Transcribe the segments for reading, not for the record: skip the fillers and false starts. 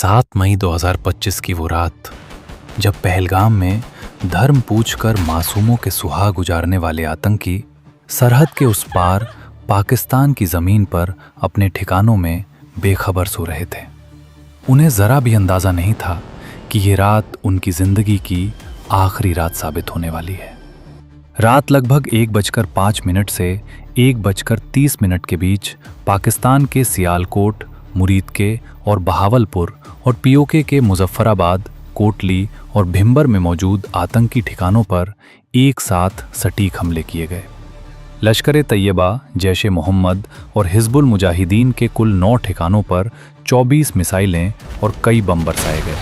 7 मई 2025 की वो रात, जब पहलगाम में धर्म पूछकर मासूमों के सुहाग गुजारने वाले आतंकी सरहद के उस पार पाकिस्तान की ज़मीन पर अपने ठिकानों में बेखबर सो रहे थे। उन्हें ज़रा भी अंदाज़ा नहीं था कि ये रात उनकी ज़िंदगी की आखिरी रात साबित होने वाली है। रात लगभग 1:05 से 1:30 के बीच पाकिस्तान के सियालकोट, मुरीदके और बहावलपुर और पीओके के मुजफ्फराबाद, कोटली और भिंबर में मौजूद आतंकी ठिकानों पर एक साथ सटीक हमले किए गए। लश्कर-ए-तैयबा, जैश-ए-मोहम्मद और हिजबुल मुजाहिदीन के कुल 9 ठिकानों पर 24 मिसाइलें और कई बम बरसाए गए।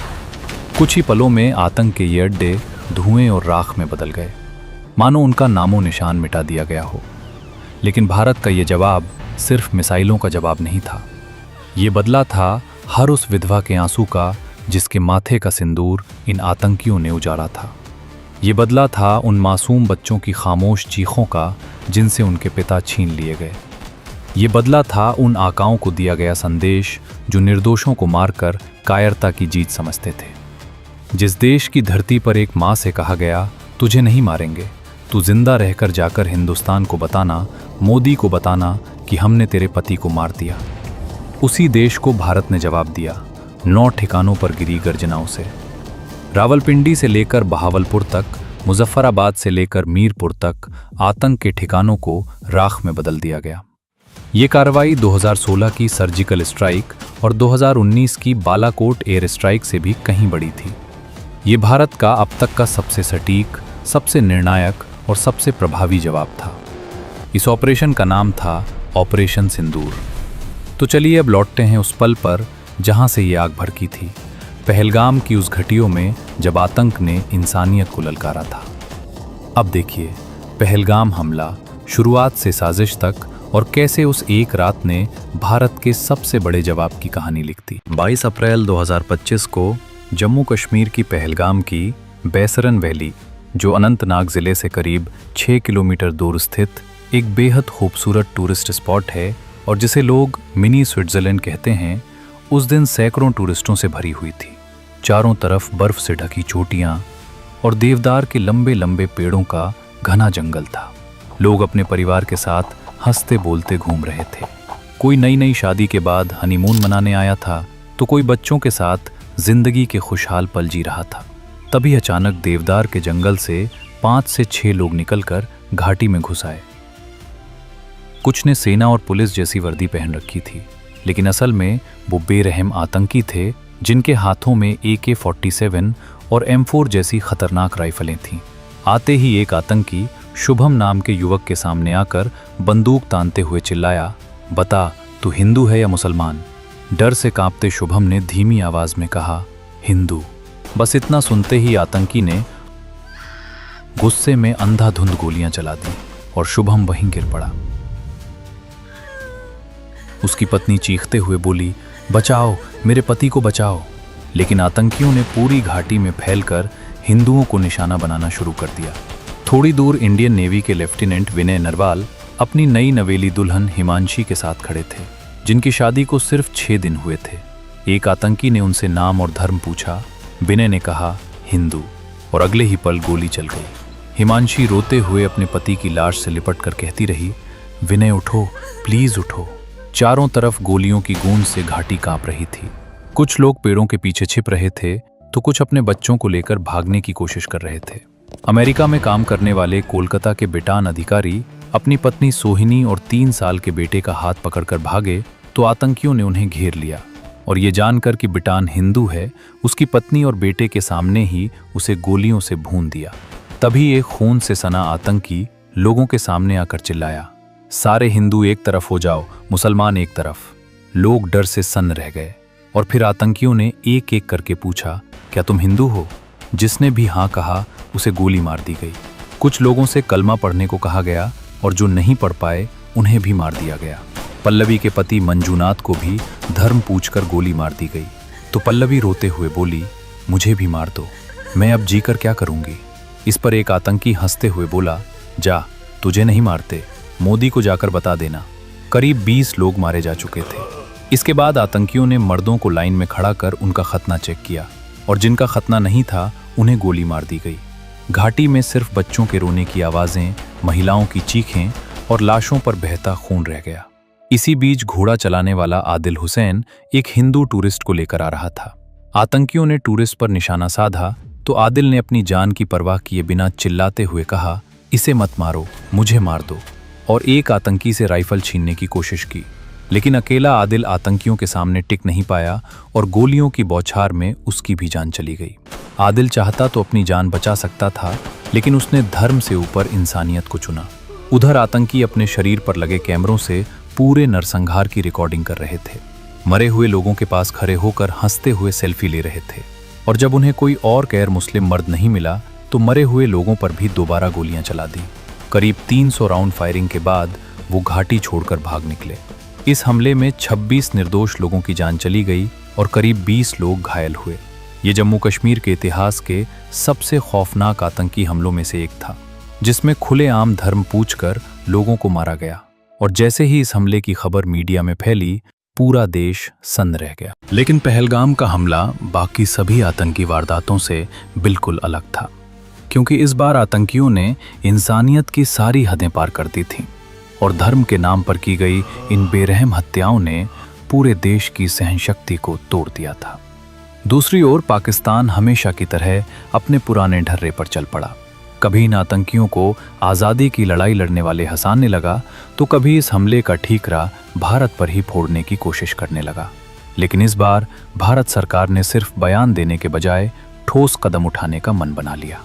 कुछ ही पलों में आतंक के ये अड्डे धुएं और राख में बदल गए, मानो उनका नामो निशान मिटा दिया गया हो। लेकिन भारत का ये जवाब सिर्फ मिसाइलों का जवाब नहीं था। ये बदला था हर उस विधवा के आंसू का जिसके माथे का सिंदूर इन आतंकियों ने उजाड़ा था। ये बदला था उन मासूम बच्चों की खामोश चीखों का जिनसे उनके पिता छीन लिए गए। ये बदला था उन आकाओं को दिया गया संदेश जो निर्दोषों को मारकर कायरता की जीत समझते थे। जिस देश की धरती पर एक माँ से कहा गया, तुझे नहीं मारेंगे, तू जिंदा रहकर जाकर हिंदुस्तान को बताना, मोदी को बताना कि हमने तेरे पति को मार दिया। उसी देश को भारत ने जवाब दिया, 9 ठिकानों पर गिरी गर्जनाओं से। रावलपिंडी से लेकर बहावलपुर तक, मुजफ्फराबाद से लेकर मीरपुर तक आतंक के ठिकानों को राख में बदल दिया गया। ये कार्रवाई 2016 की सर्जिकल स्ट्राइक और 2019 की बालाकोट एयर स्ट्राइक से भी कहीं बड़ी थी। ये भारत का अब तक का सबसे सटीक, सबसे निर्णायक और सबसे प्रभावी जवाब था। इस ऑपरेशन का नाम था ऑपरेशन सिंदूर। तो चलिए अब लौटते हैं उस पल पर जहां से ये आग भड़की थी, पहलगाम की उस घटियों में जब आतंक ने इंसानियत को ललकारा था। अब देखिए पहलगाम हमला, शुरुआत से साजिश तक, और कैसे उस एक रात ने भारत के सबसे बड़े जवाब की कहानी लिख दी। 22 अप्रैल 2025 को जम्मू कश्मीर की पहलगाम की बैसरन वैली, जो अनंतनाग ज़िले से करीब 6 किलोमीटर दूर स्थित एक बेहद खूबसूरत टूरिस्ट स्पॉट है और जिसे लोग मिनी स्विट्ज़रलैंड कहते हैं, उस दिन सैकड़ों टूरिस्टों से भरी हुई थी। चारों तरफ बर्फ से ढकी चोटियां और देवदार के लंबे लंबे पेड़ों का घना जंगल था। लोग अपने परिवार के साथ हंसते बोलते घूम रहे थे। कोई नई नई शादी के बाद हनीमून मनाने आया था, तो कोई बच्चों के साथ जिंदगी के खुशहाल पल जी रहा था। तभी अचानक देवदार के जंगल से 5 से 6 लोग निकलकर घाटी में घुस आए। कुछ ने सेना और पुलिस जैसी वर्दी पहन रखी थी, लेकिन असल में वो बेरहम आतंकी थे जिनके हाथों में AK-47 और M4 जैसी खतरनाक राइफलें थीं। आते ही एक आतंकी शुभम नाम के युवक के सामने आकर बंदूक तानते हुए चिल्लाया, बता तू हिंदू है या मुसलमान? डर से कांपते शुभम ने धीमी आवाज में कहा, हिंदू। बस इतना सुनते ही आतंकी ने गुस्से में अंधाधुंध गोलियां चला दी और शुभम वहीं गिर पड़ा। उसकी पत्नी चीखते हुए बोली, बचाओ, मेरे पति को बचाओ। लेकिन आतंकियों ने पूरी घाटी में फैलकर हिंदुओं को निशाना बनाना शुरू कर दिया। थोड़ी दूर इंडियन नेवी के लेफ्टिनेंट विनय नरवाल अपनी नई नवेली दुल्हन हिमांशी के साथ खड़े थे, जिनकी शादी को सिर्फ 6 दिन हुए थे। एक आतंकी ने उनसे नाम और धर्म पूछा। विनय ने कहा, हिंदू, और अगले ही पल गोली चल गई। हिमांशी रोते हुए अपने पति की लाश से लिपट कर कहती रही, विनय उठो, प्लीज उठो। चारों तरफ गोलियों की गूंज से घाटी कांप रही थी। कुछ लोग पेड़ों के पीछे छिप रहे थे, तो कुछ अपने बच्चों को लेकर भागने की कोशिश कर रहे थे। अमेरिका में काम करने वाले कोलकाता के बिटान अधिकारी अपनी पत्नी सोहिनी और 3 साल के बेटे का हाथ पकड़कर भागे, तो आतंकियों ने उन्हें घेर लिया और ये जानकर कि बिटान हिंदू है, उसकी पत्नी और बेटे के सामने ही उसे गोलियों से भून दिया। तभी एक खून से सना आतंकी लोगों के सामने आकर चिल्लाया, सारे हिंदू एक तरफ हो जाओ, मुसलमान एक तरफ। लोग डर से सन्न रह गए और फिर आतंकियों ने एक एक करके पूछा, क्या तुम हिंदू हो? जिसने भी हाँ कहा उसे गोली मार दी गई। कुछ लोगों से कलमा पढ़ने को कहा गया और जो नहीं पढ़ पाए उन्हें भी मार दिया गया। पल्लवी के पति मंजूनाथ को भी धर्म पूछकर गोली मार दी गई। तो पल्लवी रोते हुए बोली, मुझे भी मार दो, मैं अब जीकर क्या करूंगी? इस पर एक आतंकी हंसते हुए बोला, जा, तुझे नहीं मारते, मोदी को जाकर बता देना। करीब 20 लोग मारे जा चुके थे। इसके बाद आतंकियों ने मर्दों को लाइन में खड़ा कर उनका खतना चेक किया और जिनका खतना नहीं था उन्हें गोली मार दी गई। घाटी में सिर्फ बच्चों के रोने की आवाजें, महिलाओं की चीखें और लाशों पर बहता खून रह गया। इसी बीच घोड़ा चलाने वाला आदिल हुसैन एक हिंदू टूरिस्ट को लेकर आ रहा था। आतंकियों ने टूरिस्ट पर निशाना साधा तो आदिल ने अपनी जान की परवाह किए बिना चिल्लाते हुए कहा, इसे मत मारो, मुझे मार दो, और एक आतंकी से राइफल छीनने की कोशिश की। लेकिन अकेला आदिल आतंकियों के सामने टिक नहीं पाया और गोलियों की बौछार में उसकी भी जान चली गई। आदिल चाहता तो अपनी जान बचा सकता था, लेकिन उसने धर्म से ऊपर इंसानियत को चुना। उधर आतंकी अपने शरीर पर लगे कैमरों से पूरे नरसंहार की रिकॉर्डिंग कर रहे थे। मरे हुए लोगों के पास खड़े होकर हंसते हुए सेल्फी ले रहे थे और जब उन्हें कोई और गैर मुस्लिम मर्द नहीं मिला तो मरे हुए लोगों पर भी दोबारा गोलियां चला दी। करीब 300 राउंड फायरिंग के बाद वो घाटी छोड़कर भाग निकले। इस हमले में 26 निर्दोष लोगों की जान चली गई और करीब 20 लोग घायल हुए। ये जम्मू कश्मीर के इतिहास के सबसे खौफनाक आतंकी हमलों में से एक था, जिसमें खुलेआम धर्म पूछकर लोगों को मारा गया। और जैसे ही इस हमले की खबर मीडिया में फैली, पूरा देश सन्न रह गया। लेकिन पहलगाम का हमला बाकी सभी आतंकी वारदातों से बिल्कुल अलग था, क्योंकि इस बार आतंकियों ने इंसानियत की सारी हदें पार कर दी थीं और धर्म के नाम पर की गई इन बेरहम हत्याओं ने पूरे देश की सहनशक्ति को तोड़ दिया था। दूसरी ओर पाकिस्तान हमेशा की तरह अपने पुराने ढर्रे पर चल पड़ा। कभी इन आतंकियों को आज़ादी की लड़ाई लड़ने वाले हंसाने लगा तो कभी इस हमले का ठीकरा भारत पर ही फोड़ने की कोशिश करने लगा। लेकिन इस बार भारत सरकार ने सिर्फ बयान देने के बजाय ठोस कदम उठाने का मन बना लिया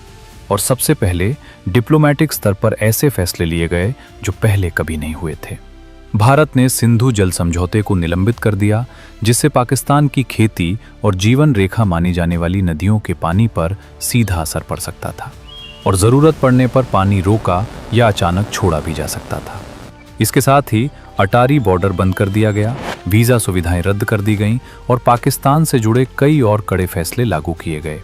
और सबसे पहले डिप्लोमेटिक स्तर पर ऐसे फैसले लिए गए जो पहले कभी नहीं हुए थे। भारत ने सिंधु जल समझौते को निलंबित कर दिया, जिससे पाकिस्तान की खेती और जीवन रेखा मानी जाने वाली नदियों के पानी पर सीधा असर पड़ सकता था और जरूरत पड़ने पर पानी रोका या अचानक छोड़ा भी जा सकता था। इसके साथ ही अटारी बॉर्डर बंद कर दिया गया, वीजा सुविधाएं रद्द कर दी गईं और पाकिस्तान से जुड़े कई और कड़े फैसले लागू किए गए।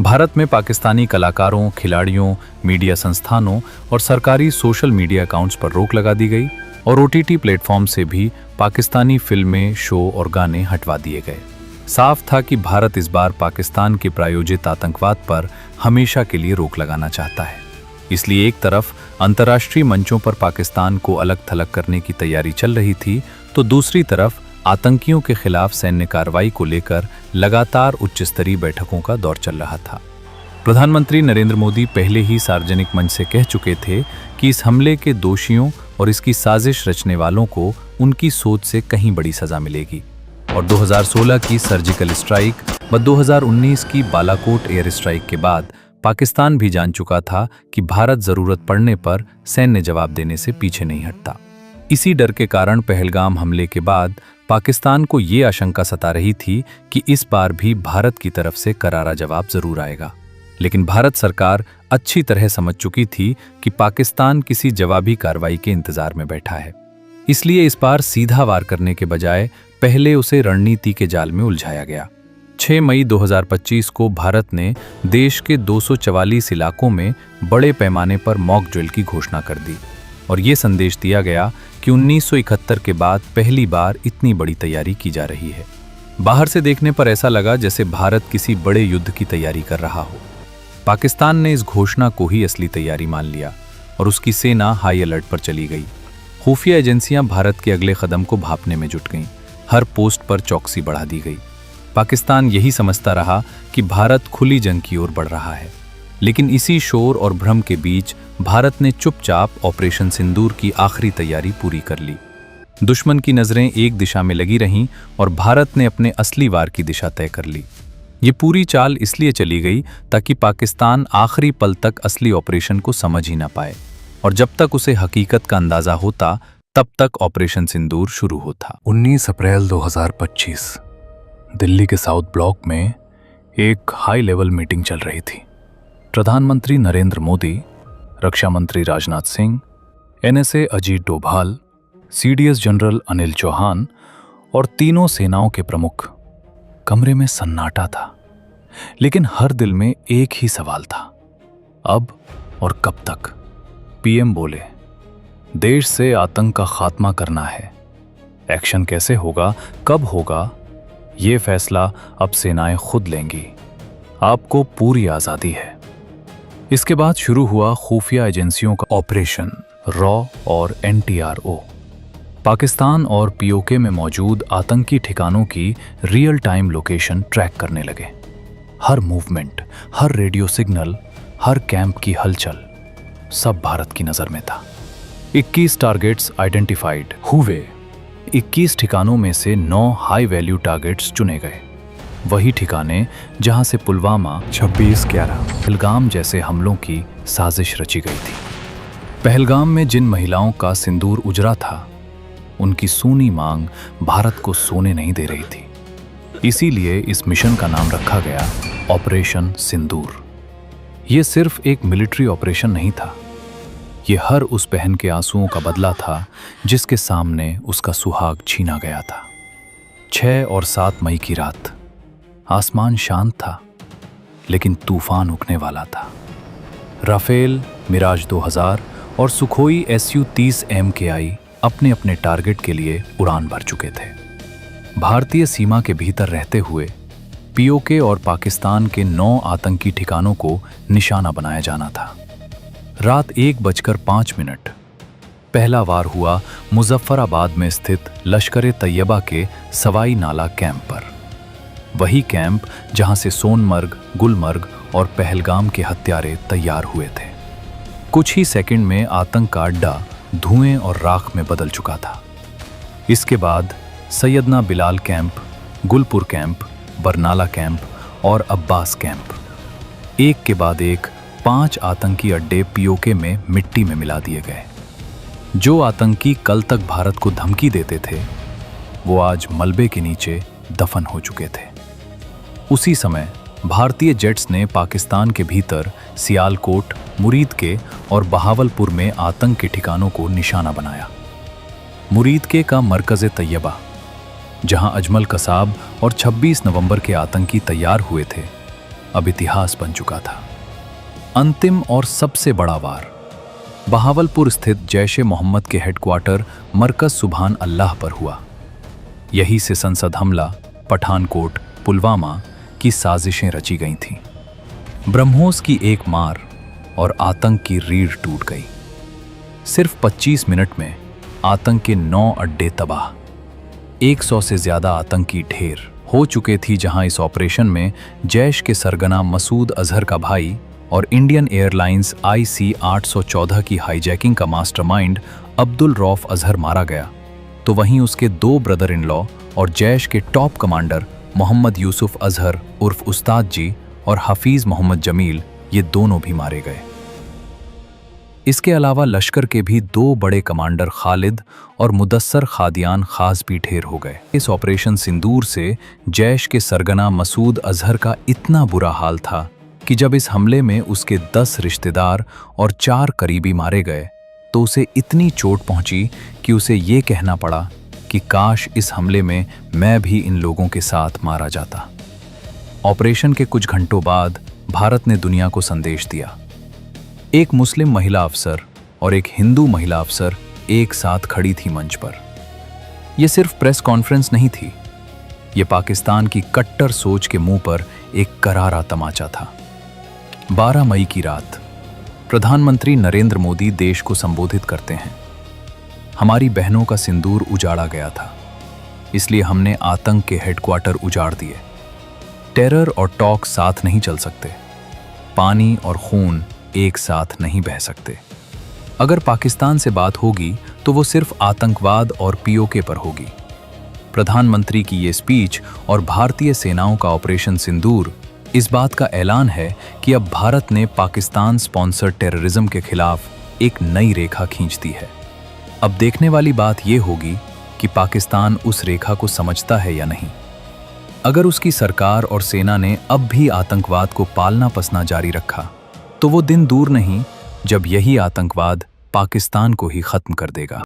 भारत में पाकिस्तानी कलाकारों, खिलाड़ियों, मीडिया संस्थानों और सरकारी सोशल मीडिया अकाउंट्स पर रोक लगा दी गई और OTT प्लेटफॉर्म से भी पाकिस्तानी फिल्में, शो और गाने हटवा दिए गए। साफ था कि भारत इस बार पाकिस्तान के प्रायोजित आतंकवाद पर हमेशा के लिए रोक लगाना चाहता है। इसलिए एक तरफ अंतर्राष्ट्रीय मंचों पर पाकिस्तान को अलग थलग करने की तैयारी चल रही थी, तो दूसरी तरफ आतंकियों के खिलाफ सैन्य कार्रवाई को लेकर लगातार उच्च स्तरीय बैठकों का दौर चल रहा था। प्रधानमंत्री नरेंद्र मोदी पहले ही सार्वजनिक मंच से कह चुके थे कि इस हमले के दोषियों और इसकी साजिश रचने वालों को उनकी सोच से कहीं बड़ी सजा मिलेगी। और 2016 की सर्जिकल स्ट्राइक व 2019 की बालाकोट एयर स्ट्राइक के बाद पाकिस्तान भी जान चुका था कि भारत जरूरत पड़ने पर सैन्य जवाब देने से पीछे नहीं हटता। इसी डर के कारण पहलगाम हमले के बाद पाकिस्तान को ये आशंका सता रही थी कि इस बार भी भारत की तरफ से करारा जवाब जरूर आएगा। लेकिन भारत सरकार अच्छी तरह समझ चुकी थी कि पाकिस्तान किसी जवाबी कार्रवाई के इंतजार में बैठा है। इसलिए इस बार सीधा वार करने के बजाय पहले उसे रणनीति के जाल में उलझाया गया। 6 मई 2025 को भारत ने देश के 244 इलाकों में बड़े पैमाने पर मॉक ड्रिल की घोषणा कर दी और ये संदेश दिया गया कि 1971 के बाद पहली बार इतनी बड़ी तैयारी की जा रही है। बाहर से देखने पर ऐसा लगा जैसे भारत किसी बड़े युद्ध की तैयारी कर रहा हो। पाकिस्तान ने इस घोषणा को ही असली तैयारी मान लिया और उसकी सेना हाई अलर्ट पर चली गई। खुफिया एजेंसियां भारत के अगले कदम को भांपने में जुट गईं। हर पोस्ट पर चौकसी बढ़ा दी गई। पाकिस्तान यही समझता रहा कि भारत खुली जंग की ओर बढ़ रहा है। लेकिन इसी शोर और भ्रम के बीच भारत ने चुपचाप ऑपरेशन सिंदूर की आखिरी तैयारी पूरी कर ली। दुश्मन की नजरें एक दिशा में लगी रहीं और भारत ने अपने असली वार की दिशा तय कर ली। ये पूरी चाल इसलिए चली गई ताकि पाकिस्तान आखिरी पल तक असली ऑपरेशन को समझ ही ना पाए और जब तक उसे हकीकत का अंदाजा होता तब तक ऑपरेशन सिंदूर शुरू होता। 19 अप्रैल 2025 दिल्ली के साउथ ब्लॉक में एक हाई लेवल मीटिंग चल रही थी। प्रधानमंत्री नरेंद्र मोदी, रक्षा मंत्री Rajnath Singh, NSA Ajit Doval, CDS General Anil Chauhan और तीनों सेनाओं के प्रमुख। कमरे में सन्नाटा था, लेकिन हर दिल में एक ही सवाल था, अब और कब तक। PM बोले, देश से आतंक का खात्मा करना है, एक्शन कैसे होगा, कब होगा, ये फैसला अब सेनाएं खुद लेंगी। आपको पूरी आज़ादी है। इसके बाद शुरू हुआ खुफिया एजेंसियों का ऑपरेशन रॉ और NTRO। पाकिस्तान और POK में मौजूद आतंकी ठिकानों की रियल टाइम लोकेशन ट्रैक करने लगे। हर मूवमेंट, हर रेडियो सिग्नल, हर कैंप की हलचल, सब भारत की नज़र में था। 21 टारगेट्स आइडेंटिफाइड हुए। 21 ठिकानों में से 9 हाई वैल्यू टारगेट्स चुने गए, वही ठिकाने जहां से पुलवामा, 26/11, पहलगाम जैसे हमलों की साजिश रची गई थी। पहलगाम में जिन महिलाओं का सिंदूर उजरा था, उनकी सूनी मांग भारत को सोने नहीं दे रही थी। इसीलिए इस मिशन का नाम रखा गया ऑपरेशन सिंदूर। ये सिर्फ एक मिलिट्री ऑपरेशन नहीं था, ये हर उस बहन के आंसुओं का बदला था जिसके सामने उसका सुहाग छीना गया था। 6 और 7 मई की रात आसमान शांत था, लेकिन तूफान उठने वाला था। राफेल, मिराज 2000 और सुखोई Su-30 MKI अपने अपने टारगेट के लिए उड़ान भर चुके थे। भारतीय सीमा के भीतर रहते हुए POK और पाकिस्तान के 9 आतंकी ठिकानों को निशाना बनाया जाना था। रात 1:05 पहला वार हुआ मुजफ्फराबाद में स्थित लश्कर-ए-तैयबा के सवाई नाला कैंप पर। वही कैंप जहां से सोनमर्ग, गुलमर्ग और पहलगाम के हत्यारे तैयार हुए थे। कुछ ही सेकंड में आतंक का अड्डा धुएं और राख में बदल चुका था। इसके बाद Syedna Bilal camp, Gulpur camp, Barnala camp और अब्बास कैंप, एक के बाद एक 5 आतंकी अड्डे POK में मिट्टी में मिला दिए गए। जो आतंकी कल तक भारत को धमकी देते थे, वो आज मलबे के नीचे दफन हो चुके थे। उसी समय भारतीय जेट्स ने पाकिस्तान के भीतर सियालकोट, मुरीदके और बहावलपुर में आतंक के ठिकानों को निशाना बनाया। मुरीदके का मरकज़-ए-तैयबा, जहां अजमल कसाब और 26 नवंबर के आतंकी तैयार हुए थे, अब इतिहास बन चुका था। अंतिम और सबसे बड़ा वार बहावलपुर स्थित जैश-ए-मोहम्मद के हेडक्वार्टर मरकज़ सुभान अल्लाह पर हुआ। यही से संसद हमला, पठानकोट, पुलवामा की साजिशें रची गई थीं। ब्रह्मोस की एक मार और आतंक की रीढ़ टूट गई। सिर्फ 25 मिनट में आतंक के 9 अड्डे तबाह, 100 से ज्यादा आतंकी ढेर हो चुके थी। जहां इस ऑपरेशन में जैश के सरगना मसूद अजहर का भाई और इंडियन एयरलाइंस IC-814 की हाईजैकिंग का मास्टरमाइंड अब्दुल रौफ अजहर मारा गया, तो वहीं उसके 2 ब्रदर इन लॉ और जैश के टॉप कमांडर मोहम्मद यूसुफ अजहर उर्फ उस्ताद जी और हफीज मोहम्मद जमील, ये दोनों भी मारे गए। इसके अलावा लश्कर के भी 2 बड़े कमांडर खालिद और मुदस्सर खादियान खास भी ढेर हो गए। इस ऑपरेशन सिंदूर से जैश के सरगना मसूद अजहर का इतना बुरा हाल था कि जब इस हमले में उसके 10 रिश्तेदार और 4 करीबी मारे गए, तो उसे इतनी चोट पहुंची कि उसे ये कहना पड़ा कि काश इस हमले में मैं भी इन लोगों के साथ मारा जाता। ऑपरेशन के कुछ घंटों बाद भारत ने दुनिया को संदेश दिया। एक मुस्लिम महिला अफसर और एक हिंदू महिला अफसर एक साथ खड़ी थी मंच पर। यह सिर्फ प्रेस कॉन्फ्रेंस नहीं थी, ये पाकिस्तान की कट्टर सोच के मुंह पर एक करारा तमाचा था। 12 मई की रात प्रधानमंत्री नरेंद्र मोदी देश को संबोधित करते हैं। हमारी बहनों का सिंदूर उजाड़ा गया था, इसलिए हमने आतंक के हेडक्वार्टर उजाड़ दिए। टेरर और टॉक साथ नहीं चल सकते, पानी और खून एक साथ नहीं बह सकते। अगर पाकिस्तान से बात होगी तो वो सिर्फ आतंकवाद और POK पर होगी। प्रधानमंत्री की ये स्पीच और भारतीय सेनाओं का ऑपरेशन सिंदूर इस बात का ऐलान है कि अब भारत ने पाकिस्तान स्पॉन्सर्ड टेररिज्म के खिलाफ एक नई रेखा खींच दी है। अब देखने वाली बात यह होगी कि पाकिस्तान उस रेखा को समझता है या नहीं। अगर उसकी सरकार और सेना ने अब भी आतंकवाद को पालना पसना जारी रखा, तो वो दिन दूर नहीं जब यही आतंकवाद पाकिस्तान को ही खत्म कर देगा।